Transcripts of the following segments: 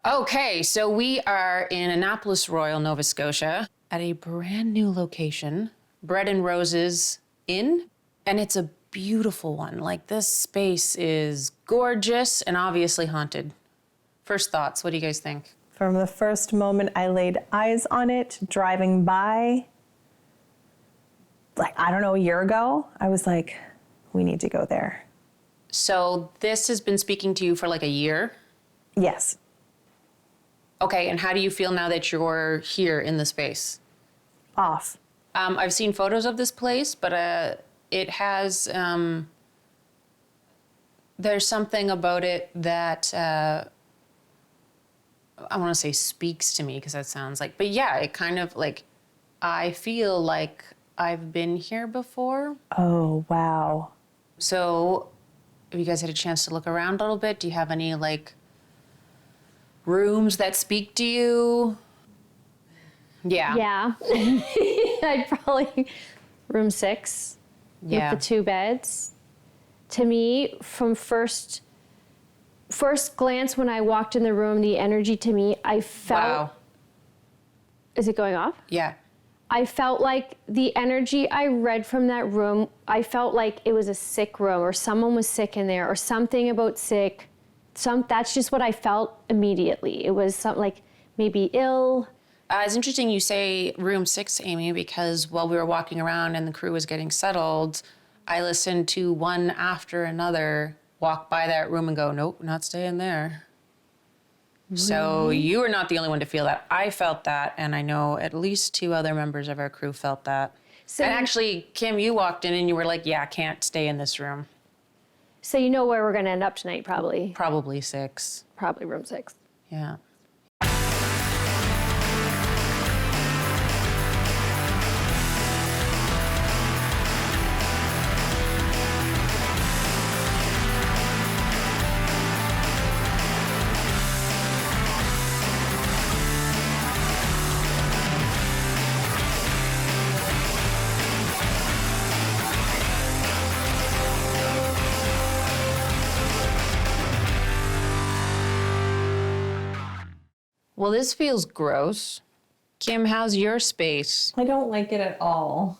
Okay, so we are in Annapolis Royal, Nova Scotia, at a brand new location, Bread and Roses Inn, and it's a beautiful one. Like, this space is gorgeous and obviously haunted. First thoughts, what do you guys think? From the first moment I laid eyes on it, driving by, like, I don't know, a year ago, I was like, we need to go there. So this has been speaking to you for like a year? Yes. Okay, and how do you feel now that you're here in the space? Off. I've seen photos of this place, but it has, there's something about it that I want to say speaks to me, because that sounds like, but yeah, it kind of like, I feel like I've been here before. Oh, wow. So have you guys had a chance to look around a little bit? Do you have any like rooms that speak to you? Yeah. Yeah. I'd probably room 6 Yeah. with the 2 beds. To me, from first glance when I walked in the room, the energy to me, I felt... Wow. Is it going off? Yeah. I felt like the energy I read from that room, I felt like it was a sick room, or someone was sick in there, or something about sick. That's just what I felt immediately. It was something like maybe ill. It's interesting you say room 6, Amy, because while we were walking around and the crew was getting settled, I listened to one after another walk by that room and go, nope, not staying there. Really? So you were not the only one to feel that. I felt that, and I know at least 2 other members of our crew felt that. So, and actually, Kim, you walked in and you were like, yeah, I can't stay in this room. So you know where we're going to end up tonight, probably. Probably 6. Probably room 6. Yeah. Well, this feels gross. Kim, how's your space? I don't like it at all.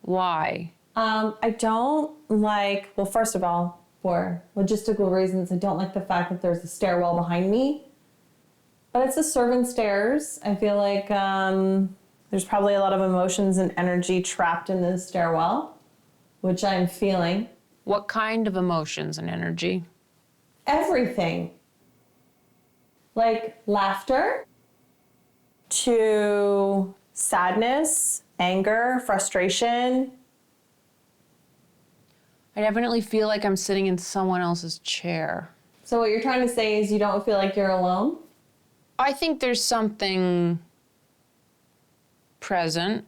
Why? I don't like, well, first of all, for logistical reasons, I don't like the fact that there's a stairwell behind me. But it's the servant stairs. I feel like there's probably a lot of emotions and energy trapped in this stairwell, which I'm feeling. What kind of emotions and energy? Everything. Like laughter to sadness, anger, frustration. I definitely feel like I'm sitting in someone else's chair. So what you're trying to say is you don't feel like you're alone? I think there's something present.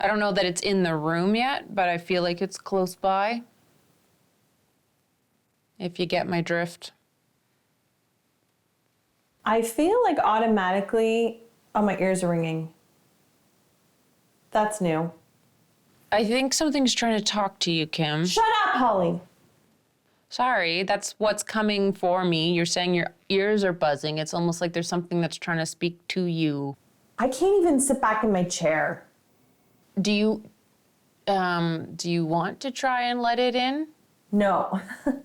I don't know that it's in the room yet, but I feel like it's close by. If you get my drift. I feel like automatically, oh, my ears are ringing. That's new. I think something's trying to talk to you, Kim. Shut up, Holly. Sorry, that's what's coming for me. You're saying your ears are buzzing. It's almost like there's something that's trying to speak to you. I can't even sit back in my chair. Do you want to try and let it in? No.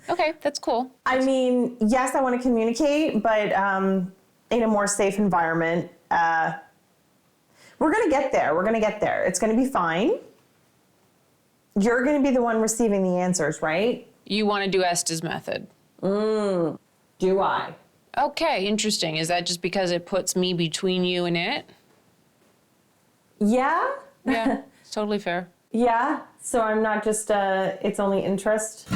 Okay, that's cool. I mean, yes, I want to communicate, but in a more safe environment. We're going to get there. We're going to get there. It's going to be fine. You're going to be the one receiving the answers, right? You want to do Esta's method. Do I? Okay, interesting. Is that just because it puts me between you and it? Yeah. Yeah, it's totally fair. Yeah. So I'm not just its only interest.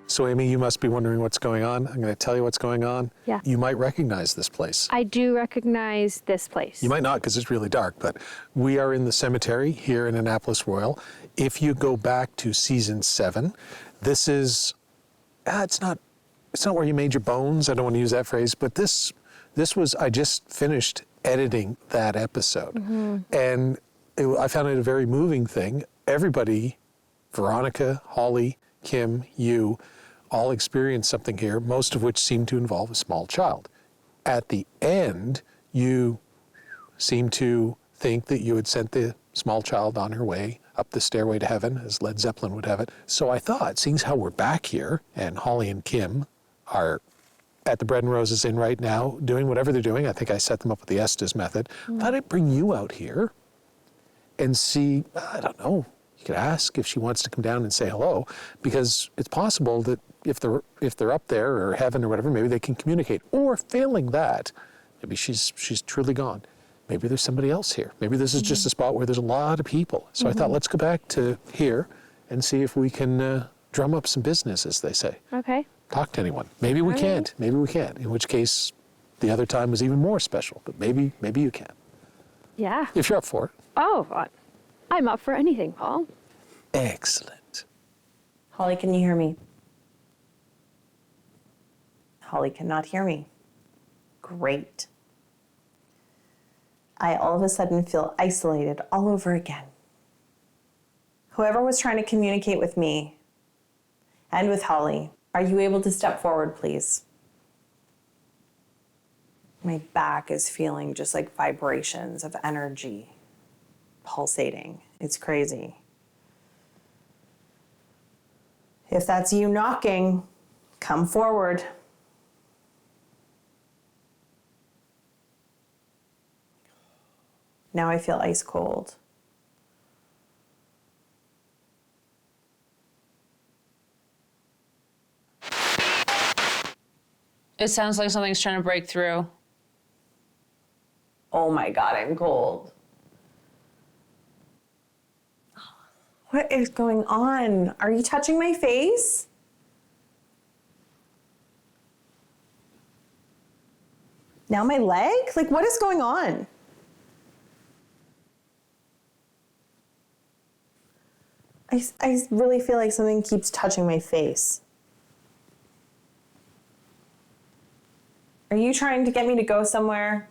So, Amy, you must be wondering what's going on. I'm going to tell you what's going on. Yeah. You might recognize this place. I do recognize this place. You might not because it's really dark, but we are in the cemetery here in Annapolis Royal. If you go back to season 7, this is, it's not where you made your bones. I don't want to use that phrase, but this was, I just finished editing that episode. Mm-hmm. And I found it a very moving thing. Everybody, Veronica, Holly, Kim, you, all experienced something here, most of which seemed to involve a small child. At the end, you seemed to think that you had sent the small child on her way up the stairway to heaven, as Led Zeppelin would have it. So I thought, seeing as how we're back here, and Holly and Kim are at the Bread and Roses Inn right now, doing whatever they're doing, I think I set them up with the Estes method, thought I'd bring you out here and see, I don't know, you could ask if she wants to come down and say hello, because it's possible that if they're up there or heaven or whatever, maybe they can communicate. Or failing that, maybe she's truly gone. Maybe there's somebody else here. Maybe this is just a spot where there's a lot of people. So I thought, let's go back to here and see if we can drum up some business, as they say. Okay. Talk to anyone. Maybe we can't. Maybe we can't. In which case, the other time was even more special. But maybe you can. Yeah. If you're up for it. Oh, I'm up for anything, Paul. Excellent. Holly, can you hear me? Holly cannot hear me. Great. I all of a sudden feel isolated all over again. Whoever was trying to communicate with me and with Holly, are you able to step forward, please? My back is feeling just like vibrations of energy pulsating. It's crazy. If that's you knocking, come forward. Now I feel ice cold. It sounds like something's trying to break through. Oh my God, I'm cold. What is going on? Are you touching my face? Now my leg? Like, what is going on? I really feel like something keeps touching my face. Are you trying to get me to go somewhere?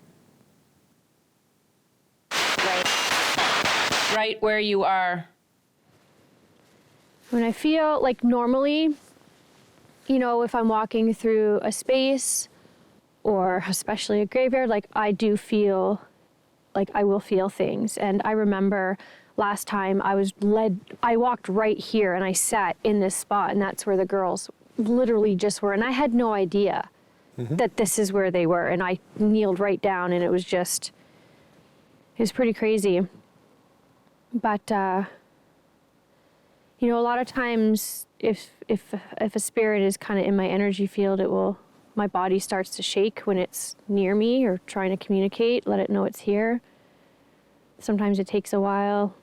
Right where you are. When I feel like normally, if I'm walking through a space or especially a graveyard, like I do feel like I will feel things. And I remember last time I walked right here and I sat in this spot, and that's where the girls literally just were. And I had no idea that this is where they were. And I kneeled right down, and it was pretty crazy. But, a lot of times if a spirit is kind of in my energy field, my body starts to shake when it's near me or trying to communicate, let it know it's here. Sometimes it takes a while.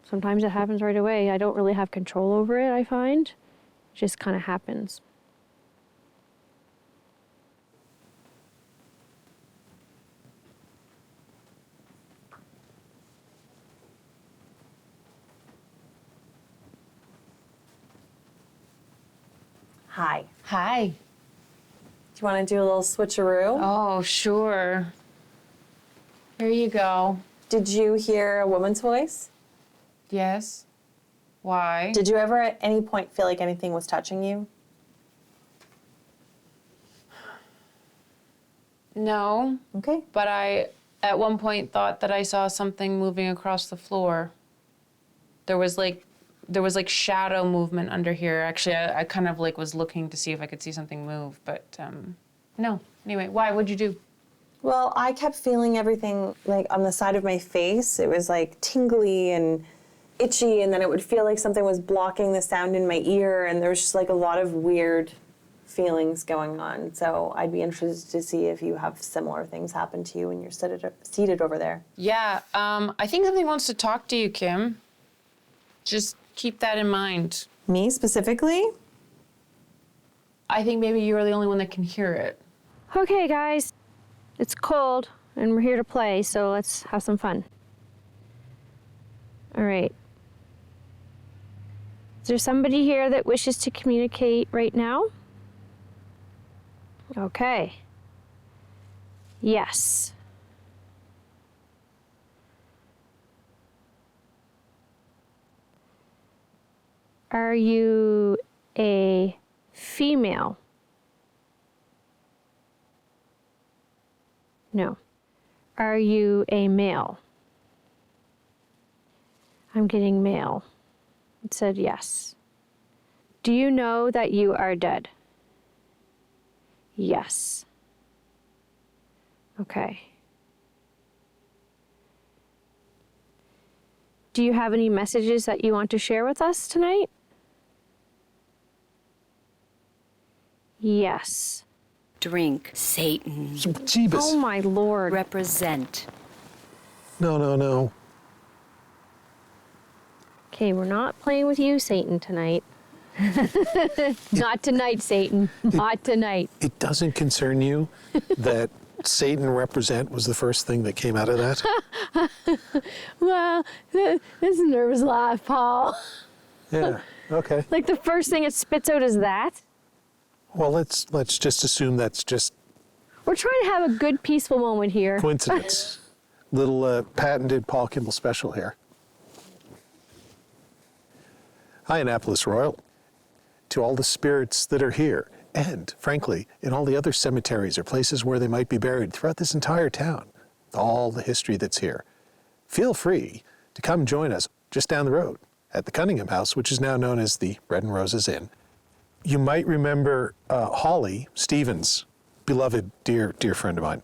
Sometimes it happens right away. I don't really have control over it, I find. It just kind of happens. Hi. Hi. Do you want to do a little switcheroo? Oh, sure. Here you go. Did you hear a woman's voice? Yes. Why? Did you ever at any point feel like anything was touching you? No. Okay. But I, at one point, thought that I saw something moving across the floor. There was like shadow movement under here. Actually, I kind of was looking to see if I could see something move, but no. Anyway, why? What'd you do? Well, I kept feeling everything on the side of my face. It was tingly and itchy, and then it would feel like something was blocking the sound in my ear, and there was just a lot of weird feelings going on. So I'd be interested to see if you have similar things happen to you when you're seated over there. Yeah, I think something wants to talk to you, Kim. Just keep that in mind. Me specifically? I think maybe you're the only one that can hear it. Okay, guys. It's cold, and we're here to play, so let's have some fun. All right. Is there somebody here that wishes to communicate right now? Okay. Yes. Are you a female? No. Are you a male? I'm getting male. It said yes. Do you know that you are dead? Yes. Okay. Do you have any messages that you want to share with us tonight? Yes. Drink, Satan. Jeebus. Oh my Lord. Represent. No. Okay, we're not playing with you, Satan, tonight. Not tonight, Satan. Not tonight. It doesn't concern you that Satan represent was the first thing that came out of that? Well, this is a nervous laugh, Paul. Yeah, okay. Like the first thing it spits out is that. Well, let's just assume that's just We're trying to have a good, peaceful moment here. coincidence. Little patented Paul Kimball special here. Hi, Annapolis Royal. To all the spirits that are here, and frankly, in all the other cemeteries or places where they might be buried throughout this entire town, all the history that's here, feel free to come join us just down the road at the Cunningham House, which is now known as the Bread and Roses Inn. You might remember Holly Stevens, beloved, dear friend of mine.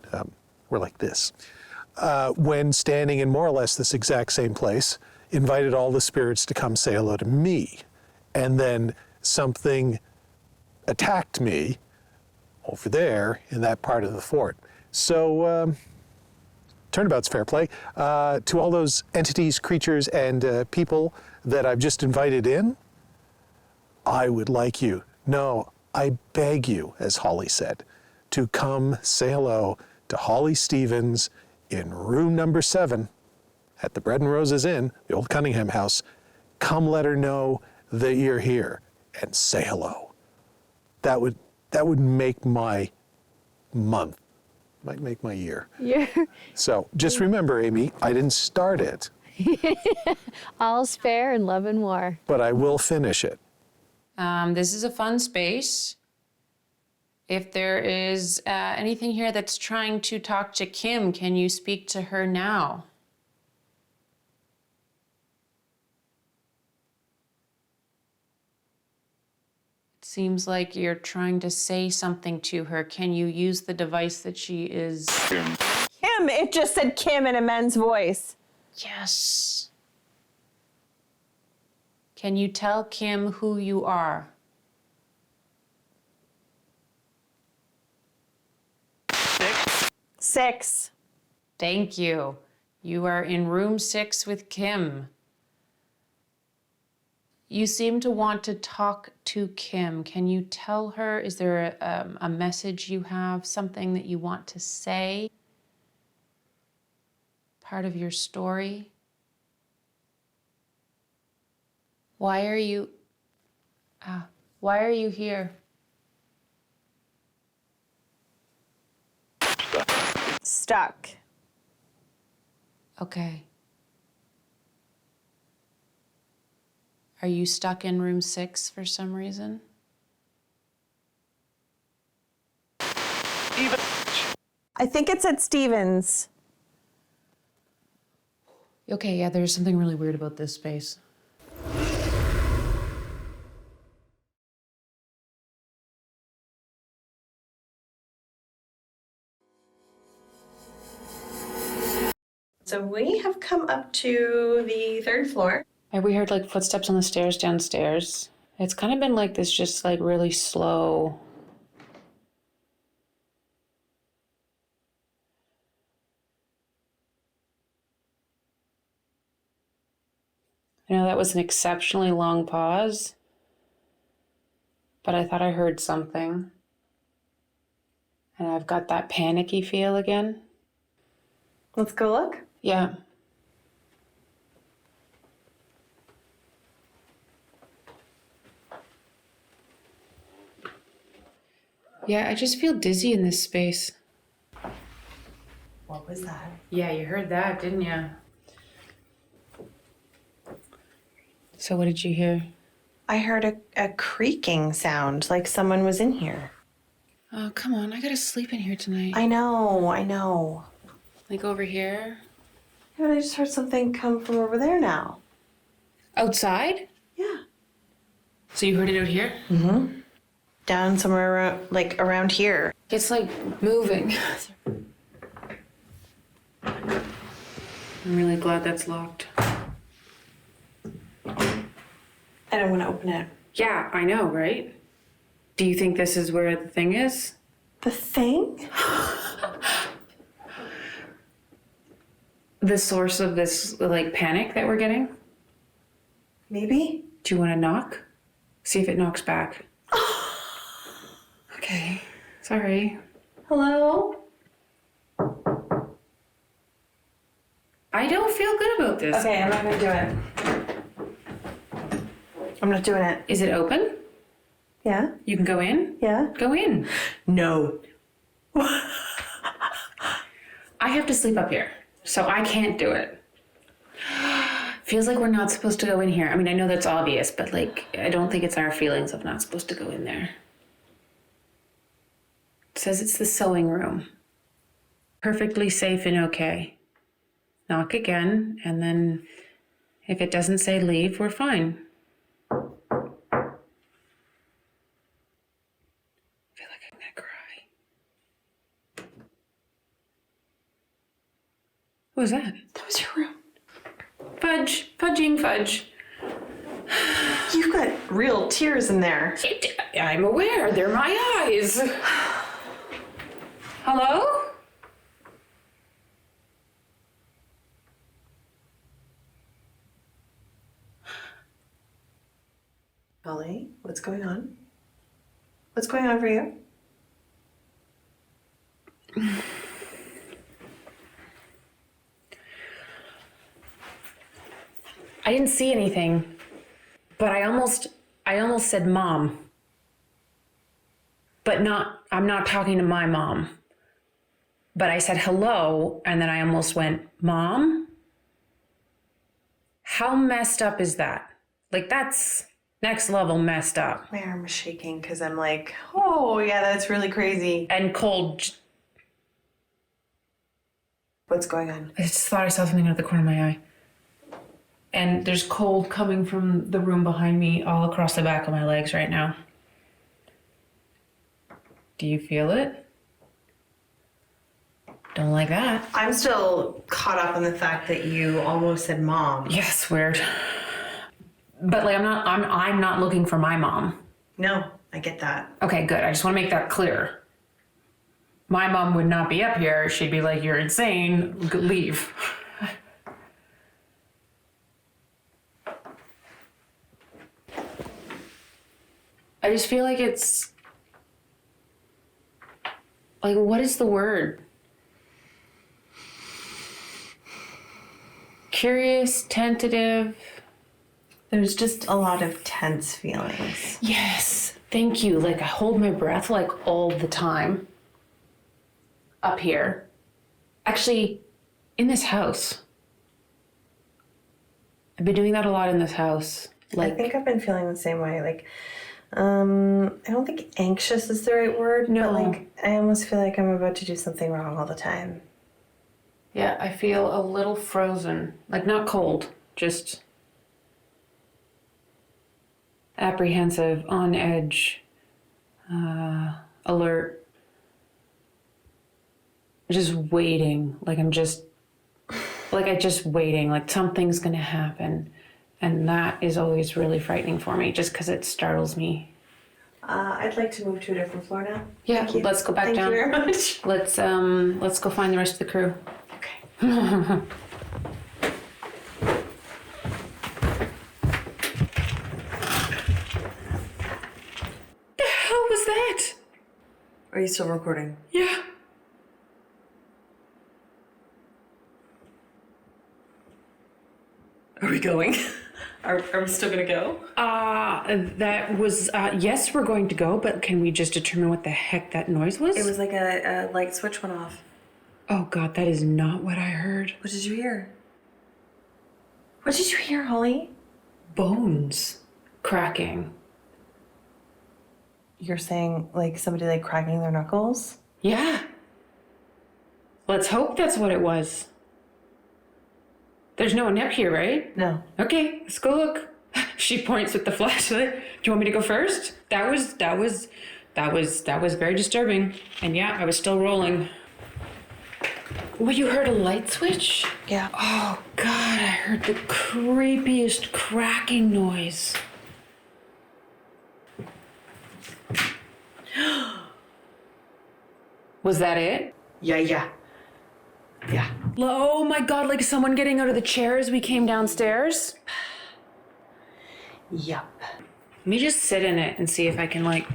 We're like this. When standing in more or less this exact same place, invited all the spirits to come say hello to me. And then something attacked me over there in that part of the fort. So turnabout's fair play. To all those entities, creatures, and people that I've just invited in, I would like you, no, I beg you, as Holly said, to come say hello to Holly Stevens in room number 7 at the Bread and Roses Inn, the old Cunningham House. Come let her know that you're here and say hello. That would make my month, might make my year. Yeah. So just remember, Amy, I didn't start it, All's fair in love and war. but I will finish it. This is a fun space. If there is anything here that's trying to talk to Kim, can you speak to her now? It seems like you're trying to say something to her. Can you use the device that she is? Kim, it just said Kim in a men's voice. Yes. Can you tell Kim who you are? Six. Thank you. You are in room 6 with Kim. You seem to want to talk to Kim. Can you tell her, is there a message you have, something that you want to say? Part of your story? Why are you here? Stuck. Okay. Are you stuck in room 6 for some reason? I think it said Stevens. Okay, yeah, there's something really weird about this space. So we have come up to the 3rd floor. And we heard like footsteps on the stairs downstairs. It's kind of been like this, just like really slow. I know that was an exceptionally long pause, but I thought I heard something. And I've got that panicky feel again. Let's go look. Yeah. Yeah, I just feel dizzy in this space. What was that? Yeah, you heard that, didn't you? So what did you hear? I heard a creaking sound, like someone was in here. Oh, come on. I gotta sleep in here tonight. I know. Like over here? Yeah, but I just heard something come from over there now. Outside? Yeah. So you heard it out here? Down somewhere around here. It's like moving. I'm really glad that's locked. I don't want to open it. Yeah, I know, right? Do you think this is where the thing is? The thing? The source of this, like, panic that we're getting? Maybe? Do you want to knock? See if it knocks back. Okay. Sorry. Hello? I don't feel good about this. Okay, I'm not gonna do it. I'm not doing it. Is it open? Yeah? You can go in? Yeah? Go in. No. I have to sleep up here, so I can't do it. Feels like we're not supposed to go in here. I mean, I know that's obvious, but like, I don't think it's our feelings of not supposed to go in there. It says it's the sewing room. Perfectly safe and okay. Knock again, and then if it doesn't say leave, we're fine. I feel like I'm gonna cry. What was that? That was your room. Fudge. Fudging fudge. You've got real tears in there. I'm aware. They're my eyes. Hello? Holly, what's going on? What's going on for you? I didn't see anything, but I almost said mom. But I'm not talking to my mom. But I said hello, and then I almost went, Mom? How messed up is that? Like, that's next level messed up. My arm is shaking because I'm like, oh, yeah, that's really crazy. And cold. What's going on? I just thought I saw something out of the corner of my eye. And there's cold coming from the room behind me all across the back of my legs right now. Do you feel it? Don't like that. I'm still caught up on the fact that you almost said mom. Yes, weird. But like I'm not looking for my mom. No, I get that. Okay, good. I just want to make that clear. My mom would not be up here. She'd be like, "You're insane. Leave." I just feel like it's like, what is the word? Curious, tentative. There's just a lot of tense feelings. Yes, thank you. Like, I hold my breath like all the time up here. Actually, in this house. I've been doing that a lot in this house. I think I've been feeling the same way. Like, I don't think anxious is the right word. No. But like, I almost feel like I'm about to do something wrong all the time. Yeah, I feel a little frozen. Like, not cold, just apprehensive, on edge, alert. Just waiting. Like, I just waiting. Like, something's gonna happen. And that is always really frightening for me, just because it startles me. I'd like to move to a different floor now. Yeah, Thank you. let's go back Thank down. you very much. Let's go find the rest of the crew. Okay. The hell was that? Are you still recording? Yeah. Are we going? Are we still gonna go? That was, yes, we're going to go, but can we just determine what the heck that noise was? It was like a light switch went off. Oh God, that is not what I heard. What did you hear? What did you hear, Holly? Bones cracking. You're saying like somebody like cracking their knuckles? Yeah. Let's hope that's what it was. There's no one up here, right? No. Okay, let's go look. She points with the flashlight. Do you want me to go first? That was very disturbing. And yeah, I was still rolling. Well, you heard a light switch? Yeah. Oh God, I heard the creepiest cracking noise. Was that it? Yeah. Oh my God, like someone getting out of the chair as we came downstairs? Yep. Let me just sit in it and see if I can like...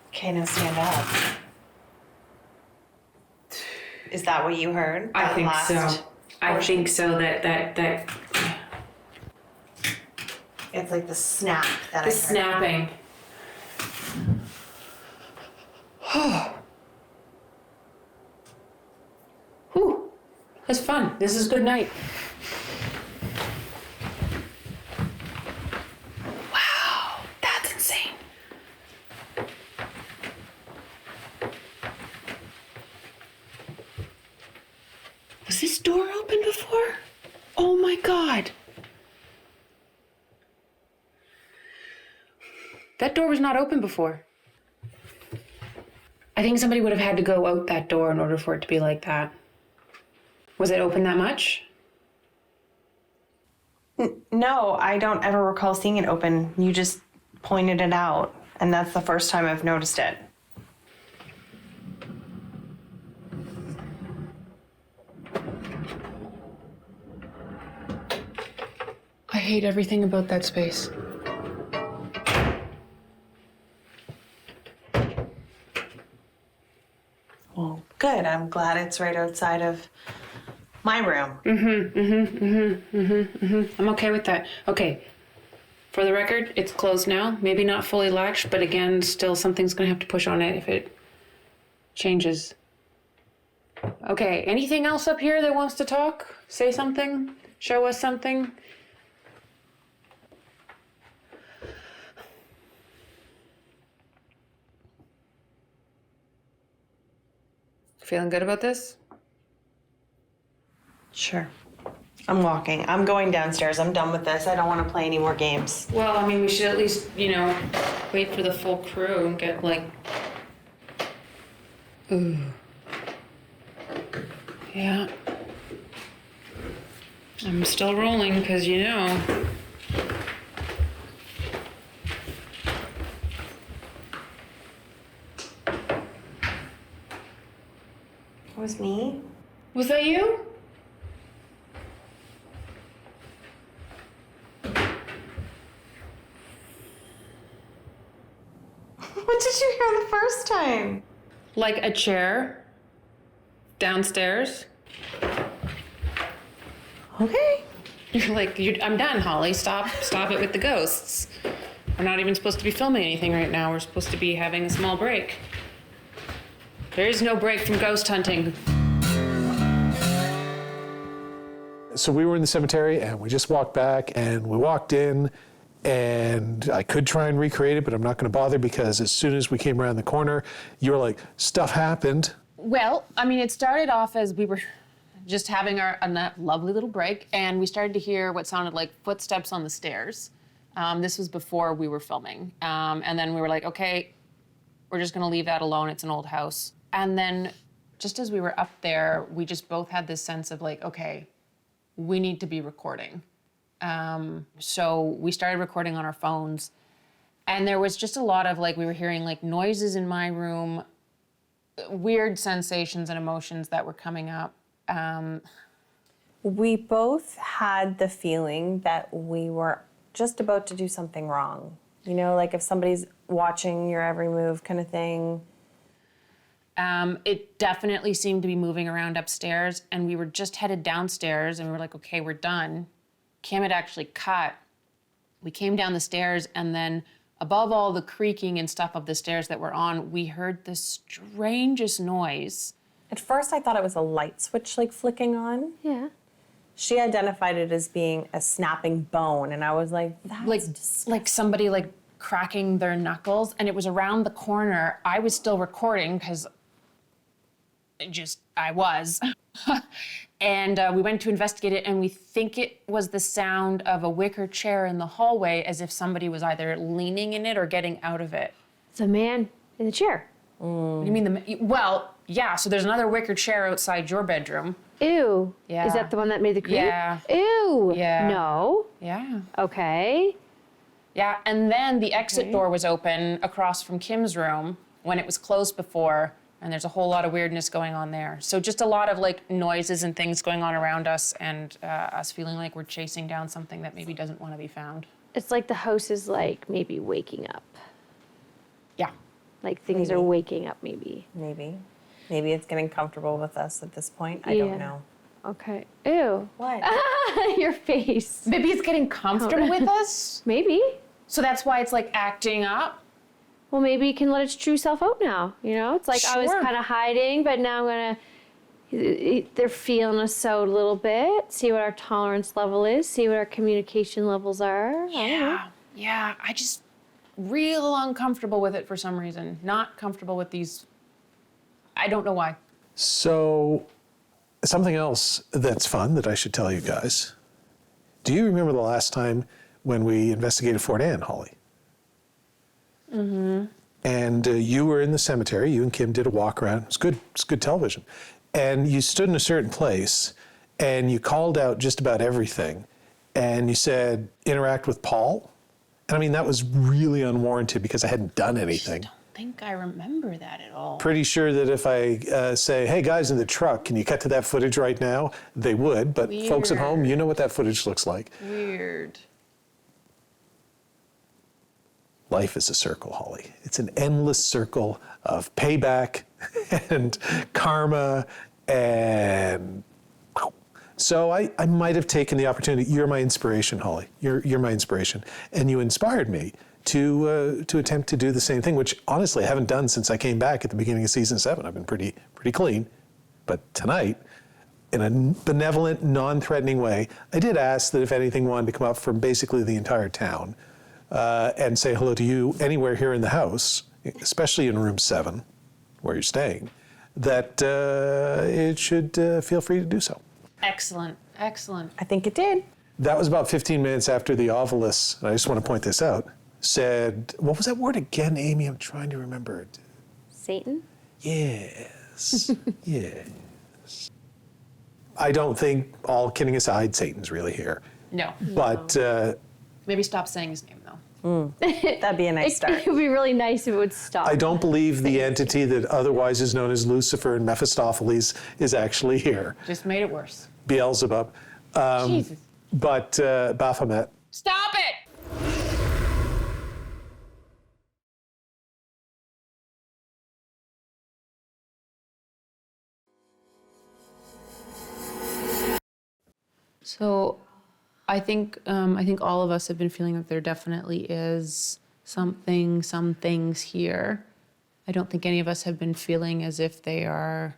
Okay, now stand up. Is that what you heard? I That think last so. I think so that It's like the snap that the I heard. snapping. Whew. That's fun. This is good night. Wow, that's insane. Was this door open before? Oh my God. That door was not open before. I think somebody would have had to go out that door in order for it to be like that. Was it open that much? No, I don't ever recall seeing it open. You just pointed it out, and that's the first time I've noticed it. I hate everything about that space. Well, good. I'm glad it's right outside of my room. I'm okay with that. Okay. For the record, it's closed now. Maybe not fully latched, but again, still something's gonna have to push on it if it changes. Okay, anything else up here that wants to talk? Say something? Show us something? Feeling good about this? Sure. I'm walking. I'm going downstairs. I'm done with this. I don't want to play any more games. Well, I mean, we should at least, wait for the full crew and get like... Ooh. Yeah. I'm still rolling because, It was me. Was that you? What did you hear the first time? Like a chair downstairs? Okay. You're like, I'm done, Holly. Stop it with the ghosts. We're not even supposed to be filming anything right now. We're supposed to be having a small break. There is no break from ghost hunting. So we were in the cemetery and we just walked back and we walked in, and I could try and recreate it, but I'm not going to bother because as soon as we came around the corner, you were like, stuff happened. Well, I mean, it started off as we were just having a lovely little break, and we started to hear what sounded like footsteps on the stairs. This was before we were filming. And then we were like, okay, we're just gonna leave that alone. It's an old house. And then just as we were up there, we just both had this sense of like, okay, we need to be recording. So we started recording on our phones, and there was just a lot of like, we were hearing like noises in my room, weird sensations and emotions that were coming up. We both had the feeling that we were just about to do something wrong. You know, like if somebody's watching your every move kind of thing. It definitely seemed to be moving around upstairs, and we were just headed downstairs, and we were like, okay, we're done. Kim had actually cut. We came down the stairs, and then above all the creaking and stuff of the stairs that we're on, we heard the strangest noise. At first I thought it was a light switch like flicking on. Yeah. She identified it as being a snapping bone, and I was like, like somebody like cracking their knuckles, and it was around the corner. I was still recording because I was. And we went to investigate it, and we think it was the sound of a wicker chair in the hallway, as if somebody was either leaning in it or getting out of it. The man in the chair. What do you mean well, yeah, so there's another wicker chair outside your bedroom. Ew. Yeah. Is that the one that made the creep? Yeah. Ew. Yeah. No. Yeah. Okay. Yeah, and then the exit door was open across from Kim's room when it was closed before, and there's a whole lot of weirdness going on there. So just a lot of like noises and things going on around us, and us feeling like we're chasing down something that maybe doesn't want to be found. It's like the house is like maybe waking up. Yeah. Like things are waking up maybe. maybe it's getting comfortable with us at this point. I don't know. Okay. Ew. What? Your face. Maybe it's getting comfortable with us, Maybe. so that's why it's like acting up. Well, maybe you can let its true self out now. You know, it's like I was Sure. kind of hiding, but now I'm gonna. They're feeling us out a little bit. See what our tolerance level is. See what our communication levels are. Yeah, I just real uncomfortable with it for some reason. Not comfortable with these. I don't know why. So, something else that's fun that I should tell you guys. Do you remember the last time when we investigated Fort Anne, Holly? Mm-hmm. And you were in the cemetery. You and Kim did a walk around. It's good. It's good television. And you stood in a certain place, and you called out just about everything, and you said, "Interact with Paul." And I mean, that was really unwarranted because I hadn't done anything. I don't think I remember that at all. Pretty sure that if I say, "Hey guys in the truck, can you cut to that footage right now?" They would, but folks at home, you know what that footage looks like. Weird. Life is a circle, Holly. It's an endless circle of payback and karma and so I might have taken the opportunity. You're my inspiration, Holly. You're my inspiration. And you inspired me to attempt to do the same thing, which honestly I haven't done since I came back at the beginning of season 7. I've been pretty clean. But tonight, in a benevolent, non-threatening way, I did ask that if anything wanted to come up from basically the entire town and say hello to you anywhere here in the house, especially in room 7, where you're staying, that it should feel free to do so. Excellent. Excellent. I think it did. That was about 15 minutes after the Ovilus, and I just want to point this out, said, what was that word again, Amy? I'm trying to remember it. Satan? Yes. Yes. I don't think, all kidding aside, Satan's really here. No. But Maybe stop saying his name, though. That'd be a nice start. It would be really nice if it would stop. I don't believe the entity that otherwise is known as Lucifer and Mephistopheles is actually here. Just made it worse. Beelzebub. Jesus. But Baphomet. Stop it! So I think all of us have been feeling that there definitely is some things here. I don't think any of us have been feeling as if they are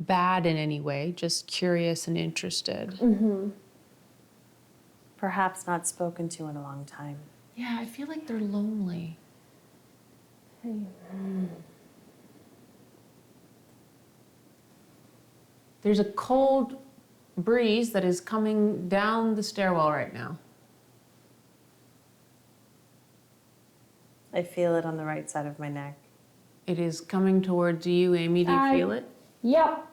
bad in any way, just curious and interested. Perhaps not spoken to in a long time. Yeah, I feel like they're lonely. There's a cold breeze that is coming down the stairwell right now. I feel it on the right side of my neck. It is coming towards you, Amy. Do you feel it? Yep.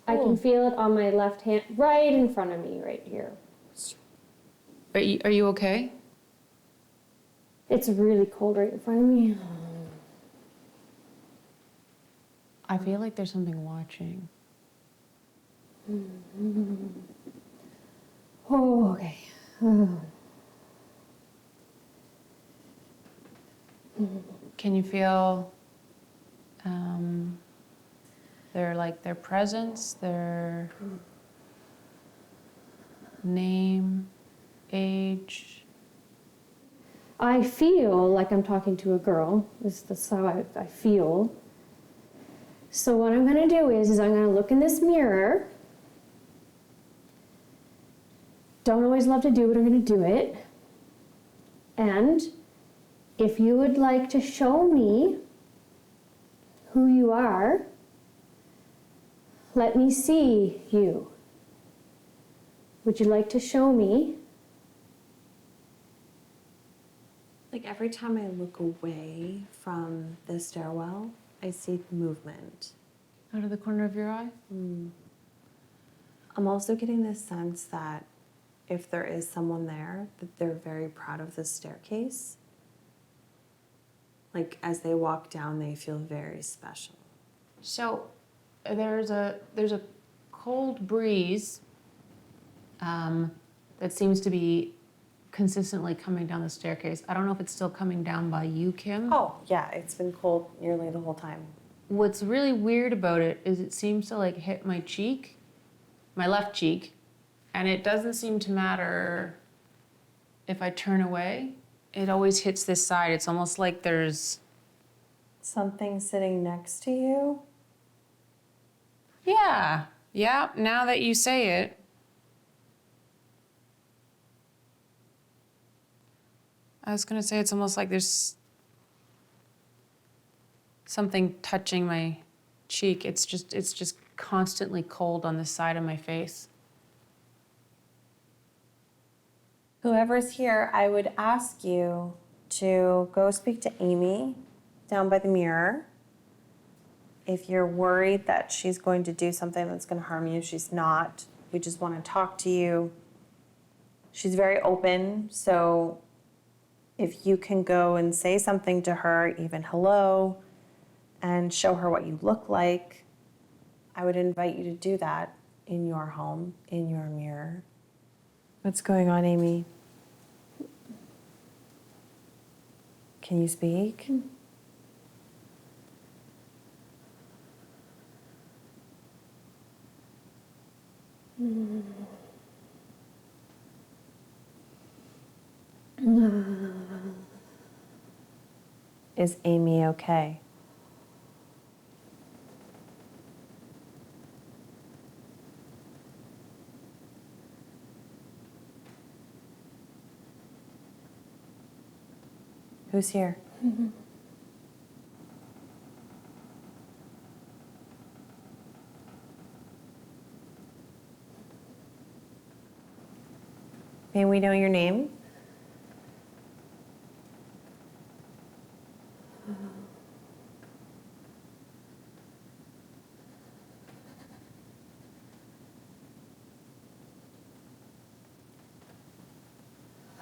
I can feel it on my left hand, right in front of me, right here. Are you okay? It's really cold right in front of me. I feel like there's something watching. Oh, okay. Can you feel their presence, their name, age? I feel like I'm talking to a girl. That's how I feel. So what I'm gonna do is I'm gonna look in this mirror don't always love to do it, I'm going to do it. And if you would like to show me who you are, let me see you. Would you like to show me? Like every time I look away from the stairwell, I see movement. Out of the corner of your eye? I'm also getting this sense that if there is someone there, that they're very proud of the staircase. Like as they walk down, they feel very special. So there's a cold breeze that seems to be consistently coming down the staircase. I don't know if it's still coming down by you, Kim. Oh, yeah, it's been cold nearly the whole time. What's really weird about it is it seems to like hit my cheek, my left cheek, and it doesn't seem to matter if I turn away. It always hits this side. It's almost like there's... Something sitting next to you? Yeah, now that you say it. I was gonna say it's almost like there's something touching my cheek. It's just constantly cold on the side of my face. Whoever's here, I would ask you to go speak to Amy down by the mirror. If you're worried that she's going to do something that's going to harm you, she's not. We just want to talk to you. She's very open, so if you can go and say something to her, even hello, and show her what you look like, I would invite you to do that in your home, in your mirror. What's going on, Amy? Can you speak? Is Amy okay? Who's here? May we know your name?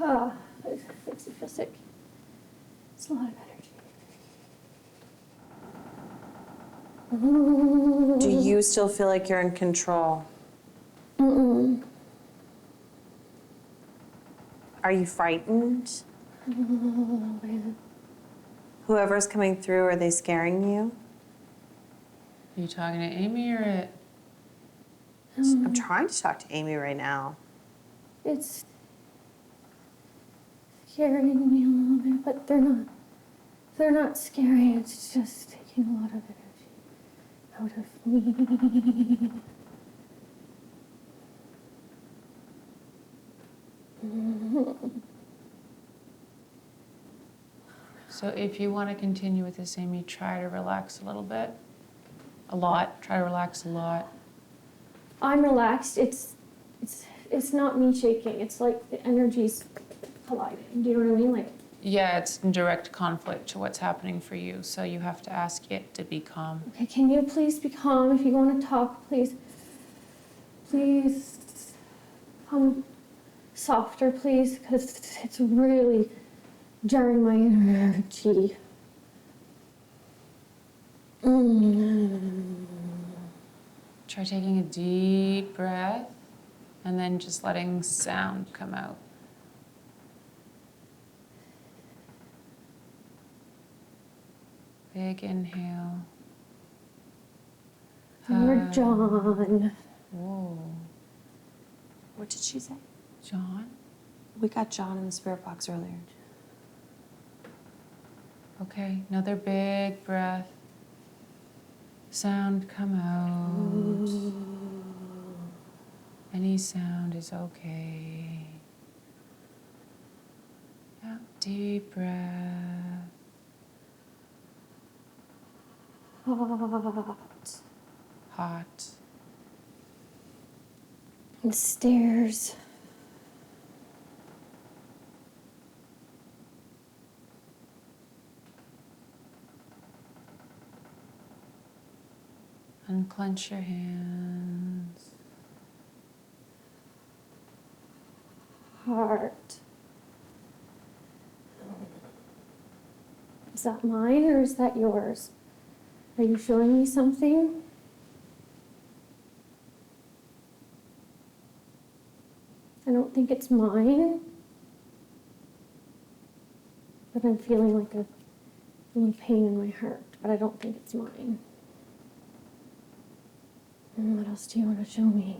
It makes me feel sick. It's a lot of energy. Do you still feel like you're in control? Are you frightened? Whoever's coming through, are they scaring you? Are you talking to Amy or it? I'm trying to talk to Amy right now. It's scaring me a little bit, but they're not scary. It's just taking a lot of energy out of me. So if you want to continue with this, Amy, try to relax a little bit. A lot. Try to relax a lot. I'm relaxed. It's not me shaking. It's like the energy's colliding. Do you know what I mean? Like, Yeah, it's in direct conflict to what's happening for you, so you have to ask it to be calm. okay, can you please be calm? If you want to talk, please come softer, please, because it's really jarring my energy. Try taking a deep breath and then just letting sound come out. Big inhale. Lord John. Whoa. What did she say? John? We got John in the spirit box earlier. Okay, another big breath. Sound come out. Any sound is okay. Yeah, deep breath. Hot. Hot. And stairs. Unclench your hands. Heart. Is that mine or is that yours? Are you showing me something? I don't think it's mine. But I'm feeling like a little pain in my heart, but I don't think it's mine. And what else do you want to show me?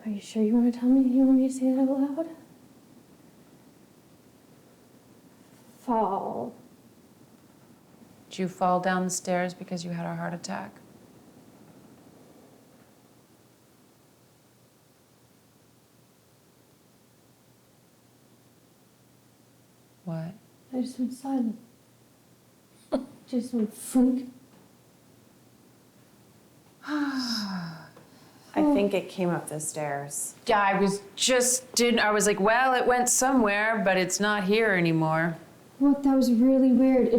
Are you sure you want to tell me? You want me to say that out loud? Fall. Did you fall down the stairs because you had a heart attack? What? I just went silent. Just went funk. I think it came up the stairs. Yeah, I was like, well, it went somewhere, but it's not here anymore. What? That was really weird.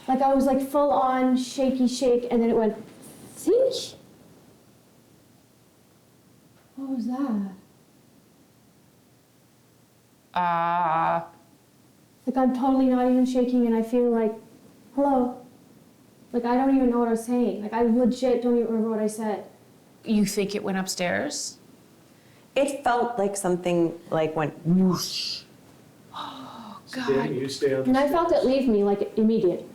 Like I was like full on shaky shake, and then it went, think. What was that? Like I'm totally not even shaking, and I feel like, hello. Like I don't even know what I was saying. Like I legit don't even remember what I said. You think it went upstairs? It felt like something like went whoosh. God. You stay on And I felt it leave me like immediate.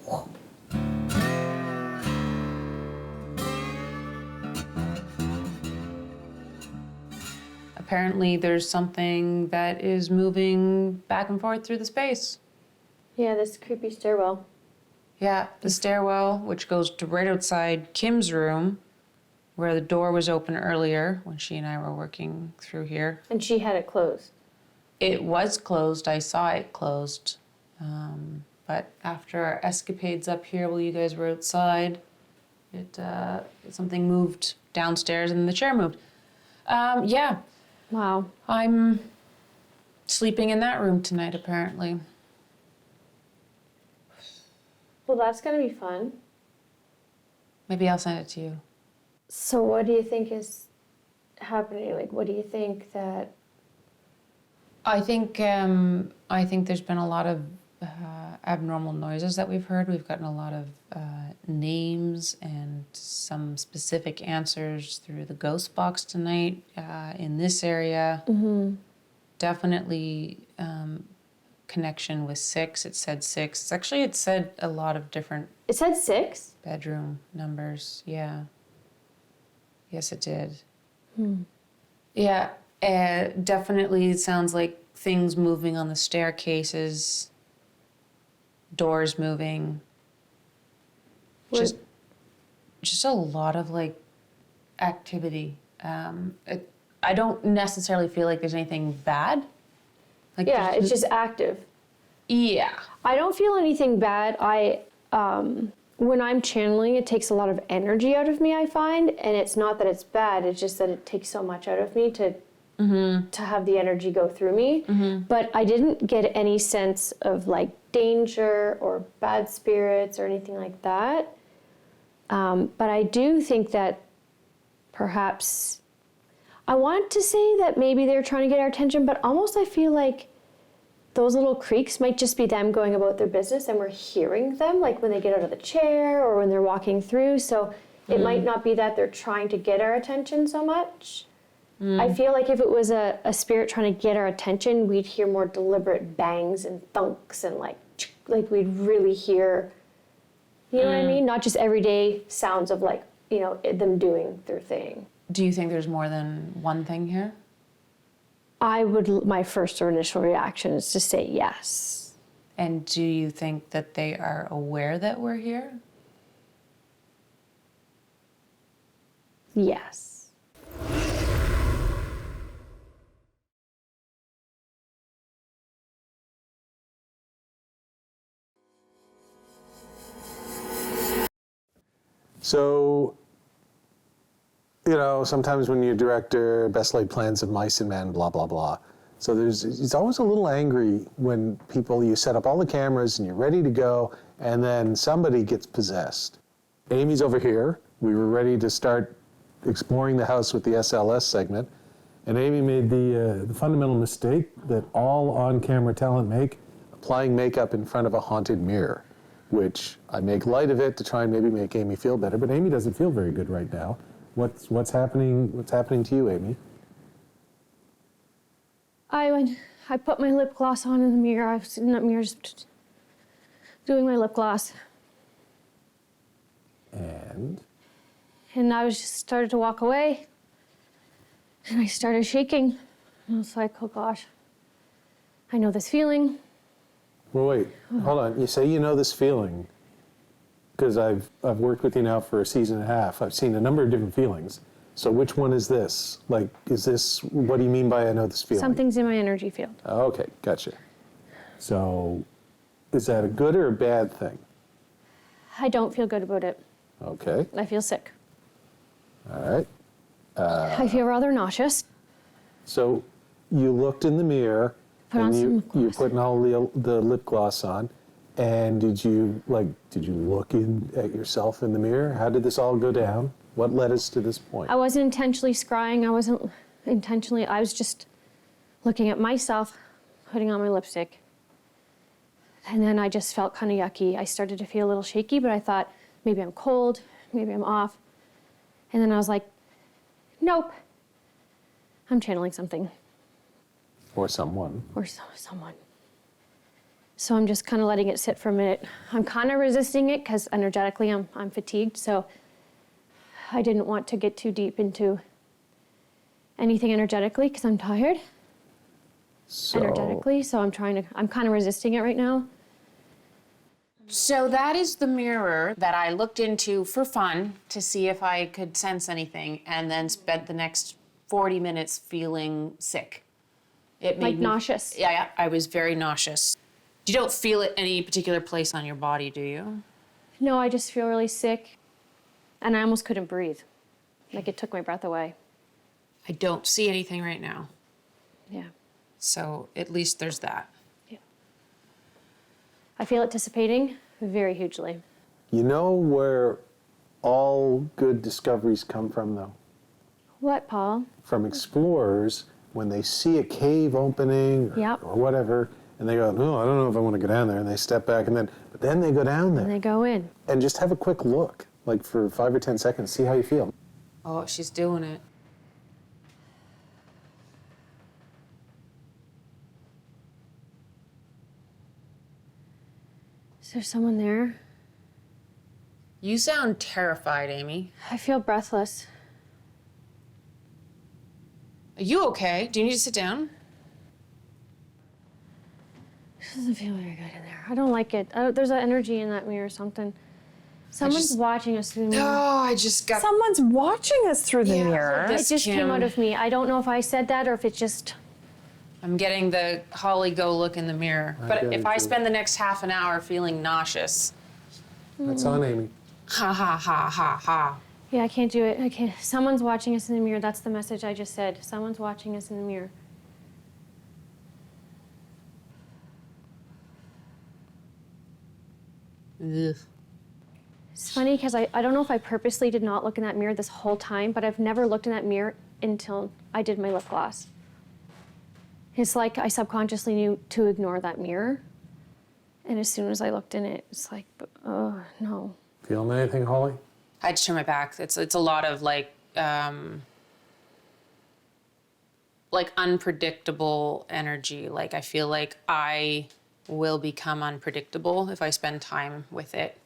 Apparently there's something that is moving back and forth through the space. Yeah, this creepy stairwell. Yeah, the stairwell, which goes to right outside Kim's room, where the door was open earlier when she and I were working through here. And she had it closed. It was closed. I saw it closed. But after our escapades up here while you guys were outside, something moved downstairs and the chair moved. Yeah, Wow. I'm sleeping in that room tonight, apparently. Well, that's gonna be fun. Maybe I'll send it to you. So what do you think is happening? Like, what do you think that... I think there's been a lot of abnormal noises that we've heard. We've gotten a lot of names and some specific answers through the ghost box tonight in this area. Mm-hmm. Definitely connection with 6. It said 6. It said a lot of different It said 6? bedroom numbers. Yeah. Yes, it did. Hmm. Yeah, definitely it sounds like things moving on the staircases, doors moving. Just a lot of like activity. I don't necessarily feel like there's anything bad. Like Yeah, it's just active. Yeah. I don't feel anything bad. When I'm channeling, it takes a lot of energy out of me, I find. And it's not that it's bad, it's just that it takes so much out of me to have the energy go through me. But I didn't get any sense of like danger or bad spirits or anything like that. But I do think that perhaps, I want to say that maybe they're trying to get our attention, but almost I feel like those little creaks might just be them going about their business and we're hearing them, like when they get out of the chair or when they're walking through. So it might not be that they're trying to get our attention so much. I feel like if it was a spirit trying to get our attention, we'd hear more deliberate bangs and thunks and like we'd really hear, you know what I mean? Not just everyday sounds of like, you know, them doing their thing. Do you think there's more than one thing here? My first or initial reaction is to say yes. And do you think that they are aware that we're here? Yes. So, you know, sometimes when you're a director, best laid plans of mice and men, blah, blah, blah. So it's always a little angry when you set up all the cameras and you're ready to go, and then somebody gets possessed. Amy's over here. We were ready to start exploring the house with the SLS segment, and Amy made the fundamental mistake that all on-camera talent make, applying makeup in front of a haunted mirror, which I make light of it to try and maybe make Amy feel better, but Amy doesn't feel very good right now. What's happening to you, Amy? I put my lip gloss on in the mirror. I was in that mirror just doing my lip gloss. And I was just started to walk away. And I started shaking. And I was like, oh gosh, I know this feeling. well, wait, hold on. You say you know this feeling because I've worked with you now for a season and a half. I've seen a number of different feelings. So which one is this? Like, what do you mean by I know this feeling? Something's in my energy field. Okay, gotcha. So is that a good or a bad thing? I don't feel good about it. Okay, I feel sick. all right. I feel rather nauseous. So you looked in the mirror Put on and some lip you're gloss. putting all the lip gloss on. And did you look at yourself in the mirror? How did this all go down? What led us to this point? I wasn't intentionally scrying. I was just looking at myself, putting on my lipstick. And then I just felt kind of yucky. I started to feel a little shaky, but I thought maybe I'm cold, maybe I'm off. And then I was like, nope, I'm channeling something Or someone. or someone. So I'm just kind of letting it sit for a minute. I'm kind of resisting it because energetically I'm fatigued, so I didn't want to get too deep into anything energetically because I'm tired energetically, so I'm kind of resisting it right now. So that is the mirror that I looked into for fun to see if I could sense anything, and then spent the next 40 minutes feeling sick. It made Like me nauseous. Yeah, I was very nauseous. You don't feel it any particular place on your body, do you? No, I just feel really sick, and I almost couldn't breathe. Like it took my breath away. I don't see anything right now. Yeah. So at least there's that. I feel it dissipating very hugely. You know where all good discoveries come from, though? What, Paul? From explorers when they see a cave opening Yep. or whatever, and they go, no, I don't know if I want to go down there, and they step back, but then they go down there And they go in. and just have a quick look, like for 5 or 10 seconds, see how you feel. Oh, she's doing it. Is there someone there? You sound terrified, Amy. I feel breathless. Are you okay? Do you need to sit down? It doesn't feel very good in there. I don't like it. There's an energy in that mirror or something. Someone's watching us through the mirror. Oh, I just got... Someone's watching us through the mirror. this- It just came Kim. out of me. I don't know if I said that or if it just... I'm getting the Holly go look in the mirror. But get if it I too. spend the next half an hour feeling nauseous, That's on Amy. ha ha ha ha ha. Yeah, I can't do it. I can't. Someone's watching us in the mirror. That's the message I just said. Someone's watching us in the mirror. Ugh. It's funny because I don't know if I purposely did not look in that mirror this whole time, but I've never looked in that mirror until I did my lip gloss. It's like I subconsciously knew to ignore that mirror. And as soon as I looked in it, it's like, oh, no. Feeling anything, Holly? I just turn my back. It's a lot of like unpredictable energy. Like I feel like I will become unpredictable if I spend time with it.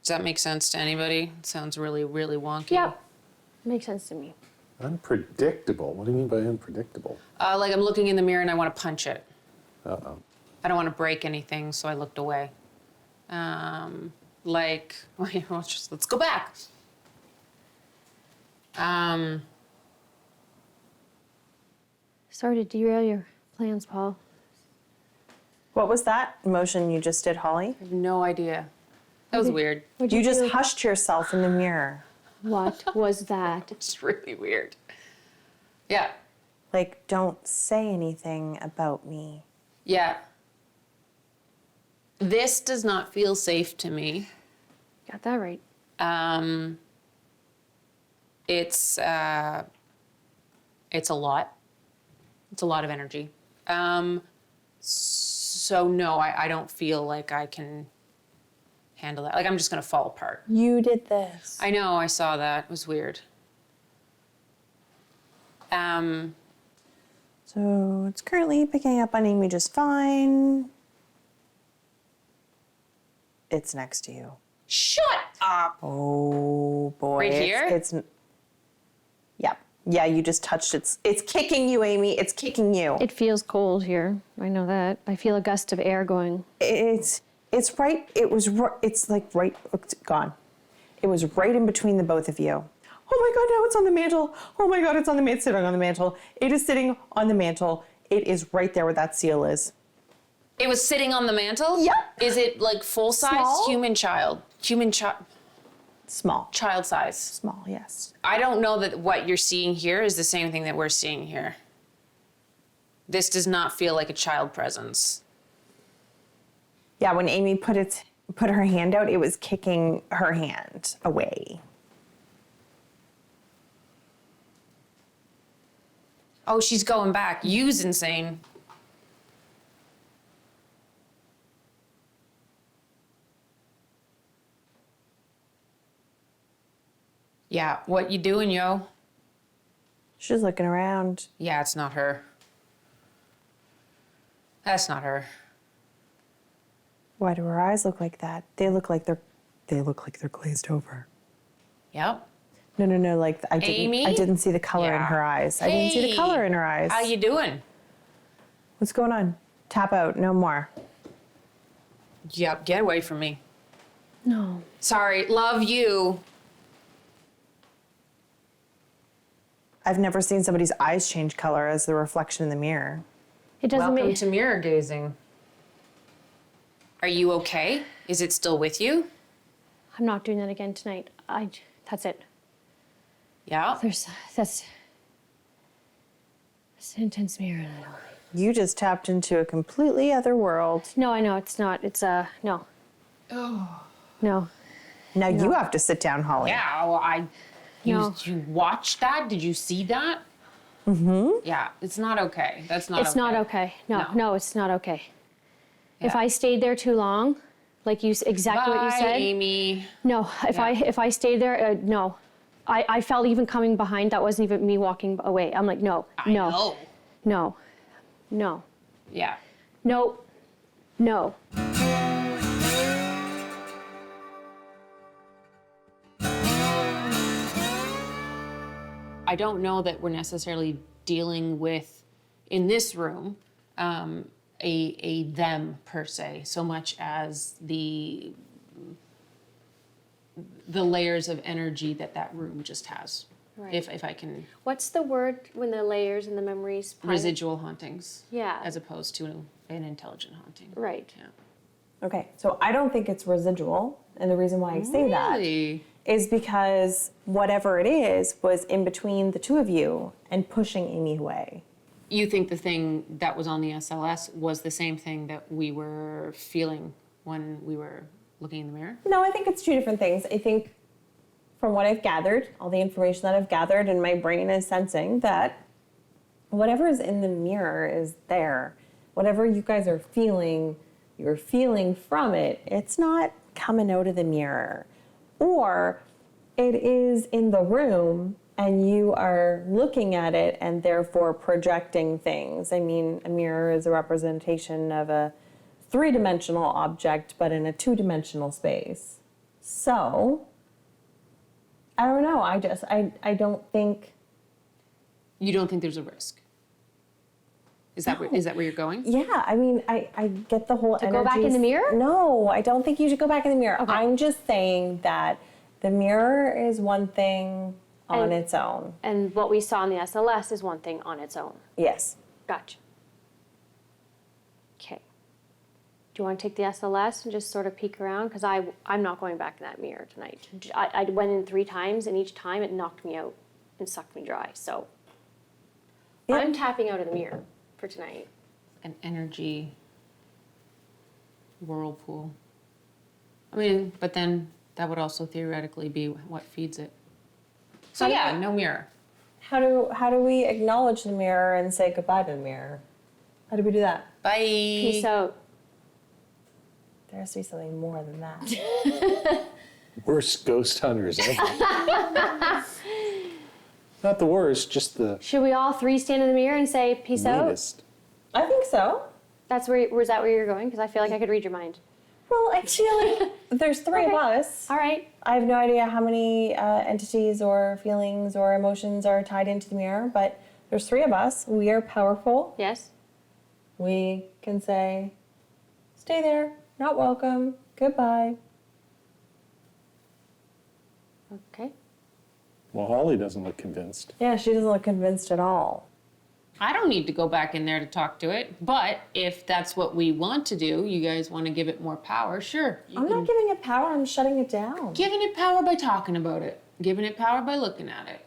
Does that make sense to anybody? It sounds really, really wonky. Yep. Makes sense to me. Unpredictable? What do you mean by unpredictable? Like I'm looking in the mirror and I want to punch it. Uh-oh. I don't want to break anything, so I looked away. Let's go back. Sorry to derail your plans, Paul. What was that motion you just did, Holly? I have no idea. That was weird. What'd You just do? hushed yourself in the mirror. What was that? It's really weird. Yeah. Like, don't say anything about me. Yeah. This does not feel safe to me. Got that right. It's a lot. It's a lot of energy. So no, I don't feel like I can handle that. Like I'm just gonna fall apart. You did this. I know, I saw that. It was weird. So it's currently picking up on Amy just fine. It's next to you. Shut up. Oh boy. Right here? It's yep. Yeah, you just touched it. It's kicking you, Amy. It's kicking you. It feels cold here. I know that. I feel a gust of air going. It's right. It's like right. It's gone. It was right in between the both of you. Oh my God! Now it's on the mantle. Oh my God! It's on the mantle. Sitting on the mantle. It is sitting on the mantle. It is right there where that seal is. It was sitting on the mantle? Yep. Is it like full size? Small? Human child Small. child size? Small. Yes. I don't know that what you're seeing here is the same thing that we're seeing here. This does not feel like a child presence. Yeah. When Amy put her hand out, it was kicking her hand away. Oh, she's going back. You's insane. Yeah, what you doing, yo? She's looking around. Yeah, it's not her. That's not her. Why do her eyes look like that? They look like they're glazed over. Yep. No. Like I Amy? didn't see the color in Yeah. her eyes. I didn't see the Hey, color in her eyes. How you doing? What's going on? Tap out. No more. Yep, get away from me. No. Sorry, love you. I've never seen somebody's eyes change color as the reflection in the mirror. It doesn't Welcome make to mirror gazing. Are you okay? Is it still with you? I'm not doing that again tonight. That's it. Yeah. That's an intense mirror. And I don't. You just tapped into a completely other world. No, I know it's not. It's no. Oh. No. Now you have to sit down, Holly. Yeah, well, No. you watched that? Did you see that? Mm-hmm. Yeah, it's not okay. That's not okay. It's not okay. No. No, it's not okay. If Yeah. I stayed there too long, like exactly what you Bye, said. Amy. No, if Yeah. I stayed there, no. I felt even coming behind. That wasn't even me walking away. I'm like, no. I know. No. Yeah. No. I don't know that we're necessarily dealing with, in this room, a them per se, so much as the layers of energy that room just has. Right. If I can, What's the word when the layers and the memories? residual hauntings. Yeah. As opposed to an intelligent haunting. Right. Yeah. Okay, so I don't think it's residual. And the reason why I say that Really? is because whatever it is was in between the two of you and pushing Amy away. You think the thing that was on the SLS was the same thing that we were feeling when we were looking in the mirror? No, I think it's two different things. I think from what I've gathered, all the information that I've gathered, and my brain is sensing that whatever is in the mirror is there. Whatever you guys are feeling, you're feeling from it. It's not coming out of the mirror. Or it is in the room and you are looking at it and therefore projecting things. I mean, a mirror is a representation of a three-dimensional object, but in a two-dimensional space. So, I don't know. I don't think. You don't think there's a risk? Is that where you're going? Yeah, I mean, I get the whole To go back in the mirror? No, I don't think you should go back in the mirror. Okay. I'm just saying that the mirror is one thing on And- its own. And what we saw in the SLS is one thing on its own. Yes. Gotcha. Okay. Do you want to take the SLS and just sort of peek around? Because I'm not going back in that mirror tonight. I went in 3 times, and each time it knocked me out and sucked me dry. So I'm tapping out of the mirror for tonight. An energy whirlpool. I mean, but then that would also theoretically be what feeds it. So yeah, no mirror. How do we acknowledge the mirror and say goodbye to the mirror? How do we do that? Bye. Peace out. There has to be something more than that. Worst ghost hunters ever. Not the worst, just the Should we all 3 stand in the mirror and say peace out? meanest. I think so. Was that where you're going? Because I feel like I could read your mind. Well, I feel like there's 3 of us. All right. I have no idea how many entities or feelings or emotions are tied into the mirror, but there's 3 of us. We are powerful. Yes. We can say, stay there, not welcome, goodbye. Okay. Well, Holly doesn't look convinced. Yeah, she doesn't look convinced at all. I don't need to go back in there to talk to it, but if that's what we want to do, you guys want to give it more power, sure. I'm not giving it power, I'm shutting it down. Giving it power by talking about it. Giving it power by looking at it.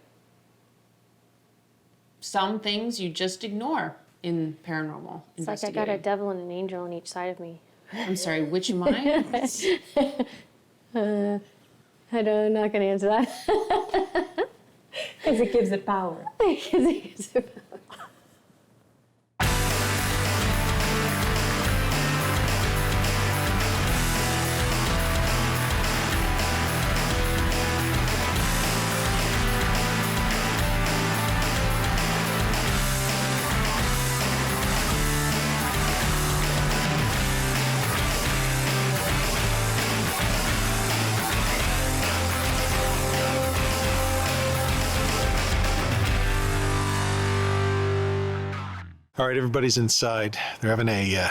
Some things you just ignore in paranormal It's like I got a devil and an angel on each side of me. I'm sorry, which am I? I'm not going to answer that. Because it gives it power. All right, everybody's inside. They're having a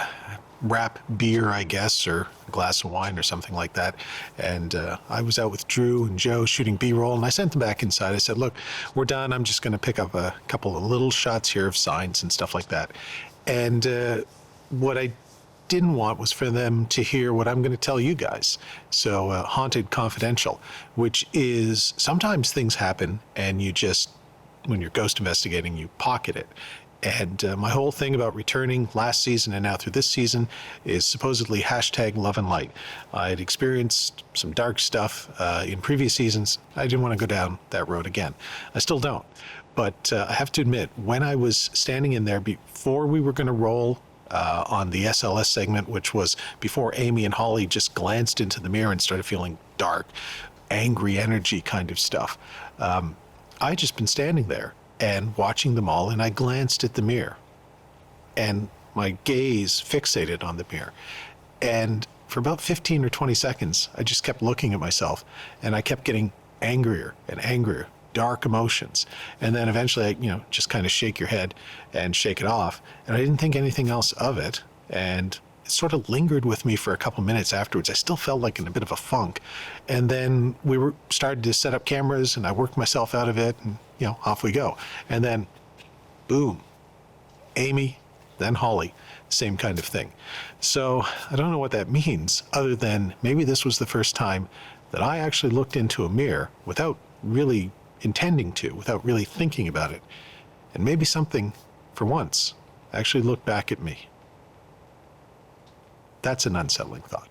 wrap beer, I guess, or a glass of wine or something like that. And I was out with Drew and Joe shooting B-roll, and I sent them back inside. I said, look, we're done. I'm just going to pick up a couple of little shots here of signs and stuff like that. And what I didn't want was for them to hear what I'm going to tell you guys. So haunted confidential, which is sometimes things happen and you just, when you're ghost investigating, you pocket it. And my whole thing about returning last season and now through this season is supposedly #LoveAndLight. I had experienced some dark stuff in previous seasons. I didn't want to go down that road again. I still don't. But I have to admit, when I was standing in there before we were going to roll on the SLS segment, which was before Amy and Holly just glanced into the mirror and started feeling dark, angry energy kind of stuff, I had just been standing there and watching them all, and I glanced at the mirror and my gaze fixated on the mirror. And for about 15 or 20 seconds, I just kept looking at myself and I kept getting angrier and angrier, dark emotions. And then eventually I, just kind of shake your head and shake it off. And I didn't think anything else of it. And it sort of lingered with me for a couple minutes afterwards. I still felt like in a bit of a funk. And then we started to set up cameras and I worked myself out of it and, off we go. And then, boom, Amy, then Holly, same kind of thing. So I don't know what that means, other than maybe this was the first time that I actually looked into a mirror without really intending to, without really thinking about it. And maybe something, for once, actually looked back at me. That's an unsettling thought.